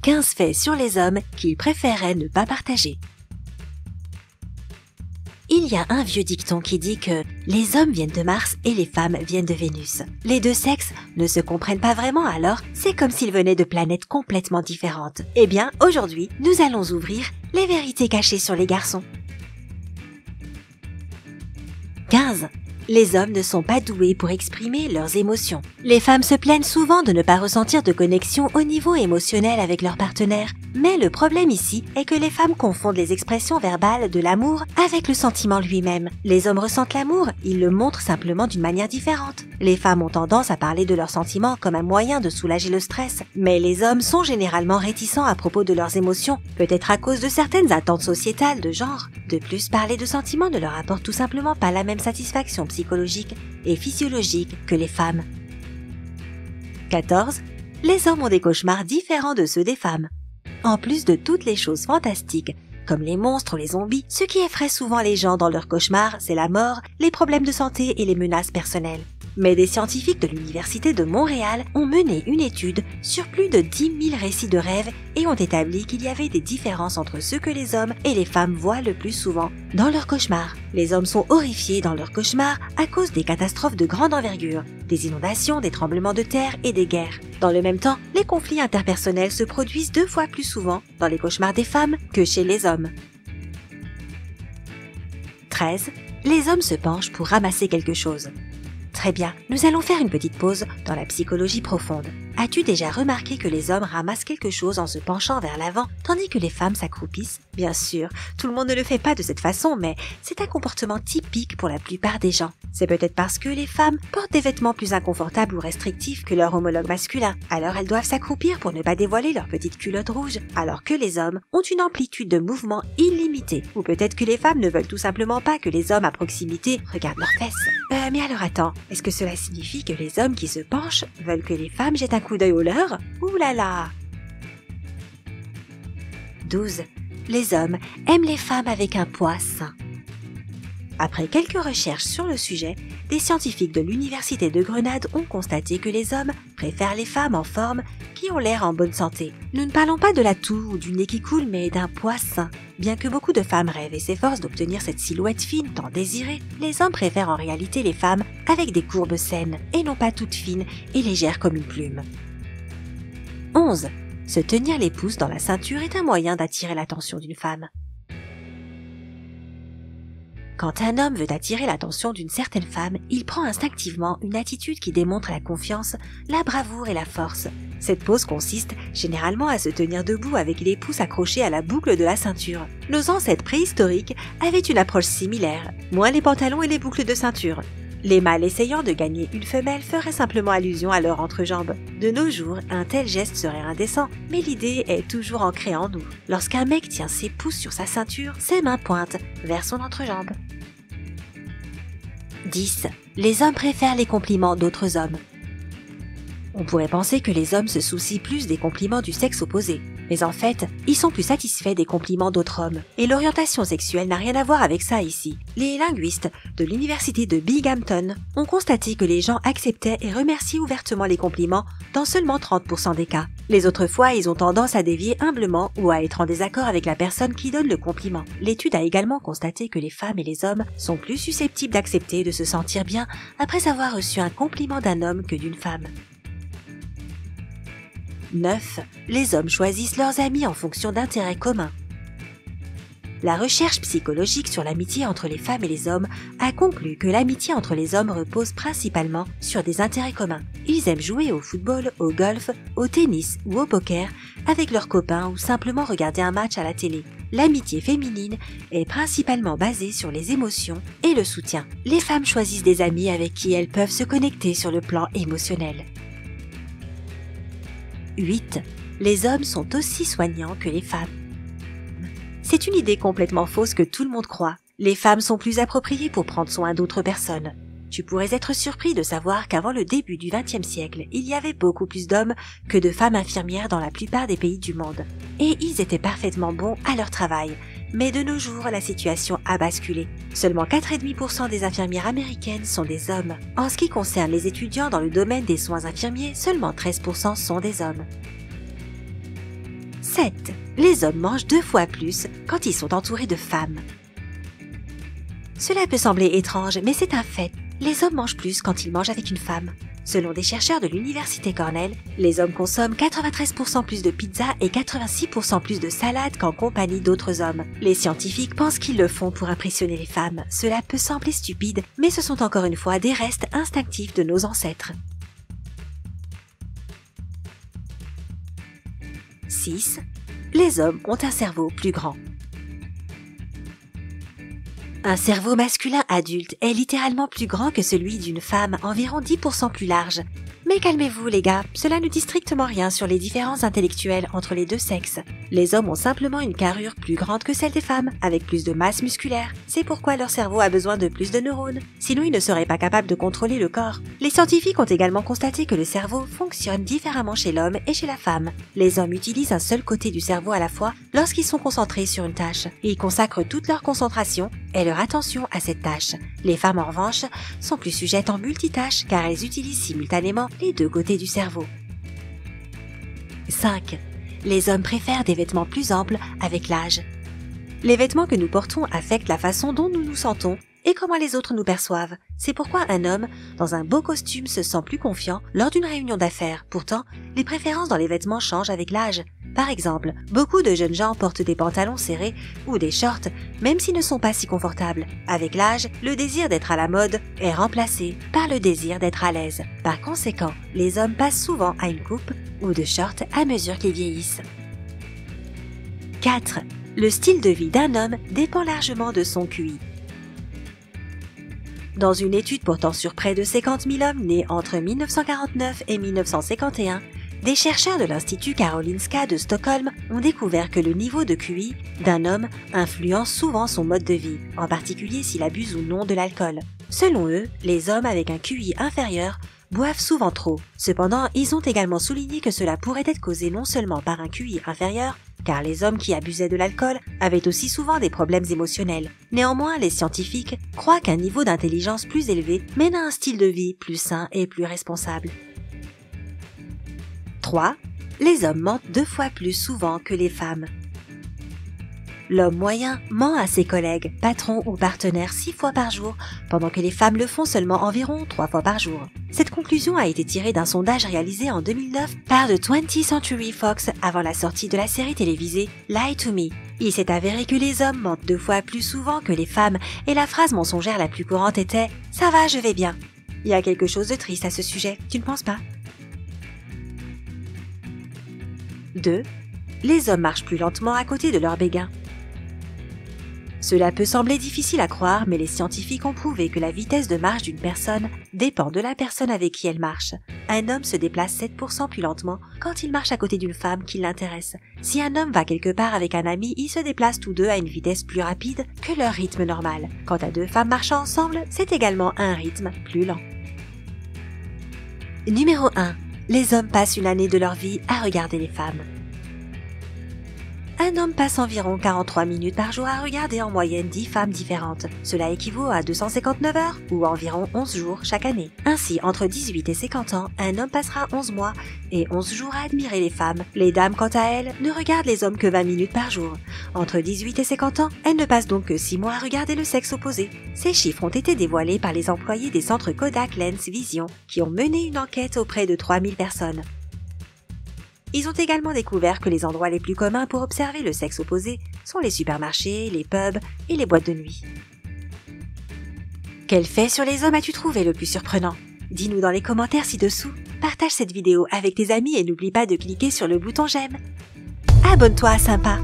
15 faits sur les hommes qu'ils préféraient ne pas partager. Il y a un vieux dicton qui dit que les hommes viennent de Mars et les femmes viennent de Vénus. Les deux sexes ne se comprennent pas vraiment, alors c'est comme s'ils venaient de planètes complètement différentes. Eh bien, aujourd'hui, nous allons ouvrir les vérités cachées sur les garçons. 15. Les hommes ne sont pas doués pour exprimer leurs émotions. Les femmes se plaignent souvent de ne pas ressentir de connexion au niveau émotionnel avec leur partenaire. Mais le problème ici est que les femmes confondent les expressions verbales de l'amour avec le sentiment lui-même. Les hommes ressentent l'amour, ils le montrent simplement d'une manière différente. Les femmes ont tendance à parler de leurs sentiments comme un moyen de soulager le stress. Mais les hommes sont généralement réticents à propos de leurs émotions, peut-être à cause de certaines attentes sociétales de genre. De plus, parler de sentiments ne leur apporte tout simplement pas la même satisfaction psychologique et physiologique que les femmes. 14. Les hommes ont des cauchemars différents de ceux des femmes. En plus de toutes les choses fantastiques, comme les monstres ou les zombies, ce qui effraie souvent les gens dans leurs cauchemars, c'est la mort, les problèmes de santé et les menaces personnelles. Mais des scientifiques de l'Université de Montréal ont mené une étude sur plus de 10 000 récits de rêves et ont établi qu'il y avait des différences entre ce que les hommes et les femmes voient le plus souvent dans leurs cauchemars. Les hommes sont horrifiés dans leurs cauchemars à cause des catastrophes de grande envergure, des inondations, des tremblements de terre et des guerres. Dans le même temps, les conflits interpersonnels se produisent 2 fois plus souvent dans les cauchemars des femmes que chez les hommes. 13. Les hommes se penchent pour ramasser quelque chose. Très bien, nous allons faire une petite pause dans la psychologie profonde. As-tu déjà remarqué que les hommes ramassent quelque chose en se penchant vers l'avant, tandis que les femmes s'accroupissent? Bien sûr, tout le monde ne le fait pas de cette façon, mais c'est un comportement typique pour la plupart des gens. C'est peut-être parce que les femmes portent des vêtements plus inconfortables ou restrictifs que leur homologue masculin, alors elles doivent s'accroupir pour ne pas dévoiler leur petite culotte rouge, alors que les hommes ont une amplitude de mouvement illimitée. Ou peut-être que les femmes ne veulent tout simplement pas que les hommes à proximité regardent leurs fesses. Mais alors attends, est-ce que cela signifie que les hommes qui se penchent veulent que les femmes jettent un coup d'œil au leur? Ouh là là! 12. Les hommes aiment les femmes avec un poids sain. Après quelques recherches sur le sujet, des scientifiques de l'Université de Grenade ont constaté que les hommes préfèrent les femmes en forme qui ont l'air en bonne santé. Nous ne parlons pas de la toux ou du nez qui coule, mais d'un poids sain. Bien que beaucoup de femmes rêvent et s'efforcent d'obtenir cette silhouette fine tant désirée, les hommes préfèrent en réalité les femmes avec des courbes saines et non pas toutes fines et légères comme une plume. 11. Se tenir les pouces dans la ceinture est un moyen d'attirer l'attention d'une femme. Quand un homme veut attirer l'attention d'une certaine femme, il prend instinctivement une attitude qui démontre la confiance, la bravoure et la force. Cette pose consiste généralement à se tenir debout avec les pouces accrochés à la boucle de la ceinture. Nos ancêtres préhistoriques avaient une approche similaire, moins les pantalons et les boucles de ceinture. Les mâles essayant de gagner une femelle feraient simplement allusion à leur entrejambe. De nos jours, un tel geste serait indécent, mais l'idée est toujours ancrée en nous. Lorsqu'un mec tient ses pouces sur sa ceinture, ses mains pointent vers son entrejambe. 10. Les hommes préfèrent les compliments d'autres hommes. On pourrait penser que les hommes se soucient plus des compliments du sexe opposé. Mais en fait, ils sont plus satisfaits des compliments d'autres hommes. Et l'orientation sexuelle n'a rien à voir avec ça ici. Les linguistes de l'université de Binghamton ont constaté que les gens acceptaient et remerciaient ouvertement les compliments dans seulement 30% des cas. Les autres fois, ils ont tendance à dévier humblement ou à être en désaccord avec la personne qui donne le compliment. L'étude a également constaté que les femmes et les hommes sont plus susceptibles d'accepter et de se sentir bien après avoir reçu un compliment d'un homme que d'une femme. 9. Les hommes choisissent leurs amis en fonction d'intérêts communs. La recherche psychologique sur l'amitié entre les femmes et les hommes a conclu que l'amitié entre les hommes repose principalement sur des intérêts communs. Ils aiment jouer au football, au golf, au tennis ou au poker avec leurs copains ou simplement regarder un match à la télé. L'amitié féminine est principalement basée sur les émotions et le soutien. Les femmes choisissent des amis avec qui elles peuvent se connecter sur le plan émotionnel. 8. Les hommes sont aussi soignants que les femmes. C'est une idée complètement fausse que tout le monde croit. Les femmes sont plus appropriées pour prendre soin d'autres personnes. Tu pourrais être surpris de savoir qu'avant le début du XXe siècle, il y avait beaucoup plus d'hommes que de femmes infirmières dans la plupart des pays du monde. Et ils étaient parfaitement bons à leur travail. Mais de nos jours, la situation a basculé. Seulement 4,5% des infirmières américaines sont des hommes. En ce qui concerne les étudiants dans le domaine des soins infirmiers, seulement 13% sont des hommes. 7. Les hommes mangent 2 fois plus quand ils sont entourés de femmes. Cela peut sembler étrange, mais c'est un fait. Les hommes mangent plus quand ils mangent avec une femme. Selon des chercheurs de l'université Cornell, les hommes consomment 93% plus de pizza et 86% plus de salade qu'en compagnie d'autres hommes. Les scientifiques pensent qu'ils le font pour impressionner les femmes. Cela peut sembler stupide, mais ce sont encore une fois des restes instinctifs de nos ancêtres. 6. Les hommes ont un cerveau plus grand. Un cerveau masculin adulte est littéralement plus grand que celui d'une femme, environ 10% plus large. Mais calmez-vous les gars, cela ne dit strictement rien sur les différences intellectuelles entre les deux sexes. Les hommes ont simplement une carrure plus grande que celle des femmes, avec plus de masse musculaire. C'est pourquoi leur cerveau a besoin de plus de neurones, sinon ils ne seraient pas capables de contrôler le corps. Les scientifiques ont également constaté que le cerveau fonctionne différemment chez l'homme et chez la femme. Les hommes utilisent un seul côté du cerveau à la fois lorsqu'ils sont concentrés sur une tâche. Ils consacrent toute leur concentration et leur attention à cette tâche. Les femmes en revanche sont plus sujettes en multitâche car elles utilisent simultanément les deux côtés du cerveau. 5. Les hommes préfèrent des vêtements plus amples avec l'âge. Les vêtements que nous portons affectent la façon dont nous nous sentons et comment les autres nous perçoivent. C'est pourquoi un homme, dans un beau costume, se sent plus confiant lors d'une réunion d'affaires. Pourtant, les préférences dans les vêtements changent avec l'âge. Par exemple, beaucoup de jeunes gens portent des pantalons serrés ou des shorts, même s'ils ne sont pas si confortables. Avec l'âge, le désir d'être à la mode est remplacé par le désir d'être à l'aise. Par conséquent, les hommes passent souvent à une coupe ou de shorts à mesure qu'ils vieillissent. 4. Le style de vie d'un homme dépend largement de son QI. Dans une étude portant sur près de 50 000 hommes nés entre 1949 et 1951, des chercheurs de l'Institut Karolinska de Stockholm ont découvert que le niveau de QI d'un homme influence souvent son mode de vie, en particulier s'il abuse ou non de l'alcool. Selon eux, les hommes avec un QI inférieur boivent souvent trop. Cependant, ils ont également souligné que cela pourrait être causé non seulement par un QI inférieur, car les hommes qui abusaient de l'alcool avaient aussi souvent des problèmes émotionnels. Néanmoins, les scientifiques croient qu'un niveau d'intelligence plus élevé mène à un style de vie plus sain et plus responsable. 3. Les hommes mentent 2 fois plus souvent que les femmes. L'homme moyen ment à ses collègues, patrons ou partenaires 6 fois par jour, pendant que les femmes le font seulement environ 3 fois par jour. Cette conclusion a été tirée d'un sondage réalisé en 2009 par The 20th Century Fox avant la sortie de la série télévisée Lie to Me. Il s'est avéré que les hommes mentent 2 fois plus souvent que les femmes et la phrase mensongère la plus courante était « Ça va, je vais bien ». Il y a quelque chose de triste à ce sujet, tu ne penses pas ? 2. Les hommes marchent plus lentement à côté de leur béguin. Cela peut sembler difficile à croire, mais les scientifiques ont prouvé que la vitesse de marche d'une personne dépend de la personne avec qui elle marche. Un homme se déplace 7% plus lentement quand il marche à côté d'une femme qui l'intéresse. Si un homme va quelque part avec un ami, ils se déplacent tous deux à une vitesse plus rapide que leur rythme normal. Quant à 2 femmes marchant ensemble, c'est également un rythme plus lent. Numéro 1. Les hommes passent une année de leur vie à regarder les femmes. Un homme passe environ 43 minutes par jour à regarder en moyenne 10 femmes différentes. Cela équivaut à 259 heures ou environ 11 jours chaque année. Ainsi, entre 18 et 50 ans, un homme passera 11 mois et 11 jours à admirer les femmes. Les dames, quant à elles, ne regardent les hommes que 20 minutes par jour. Entre 18 et 50 ans, elles ne passent donc que 6 mois à regarder le sexe opposé. Ces chiffres ont été dévoilés par les employés des centres Kodak Lens Vision qui ont mené une enquête auprès de 3000 personnes. Ils ont également découvert que les endroits les plus communs pour observer le sexe opposé sont les supermarchés, les pubs et les boîtes de nuit. Quel fait sur les hommes as-tu trouvé le plus surprenant ? Dis-nous dans les commentaires ci-dessous, partage cette vidéo avec tes amis et n'oublie pas de cliquer sur le bouton j'aime. Abonne-toi, sympa!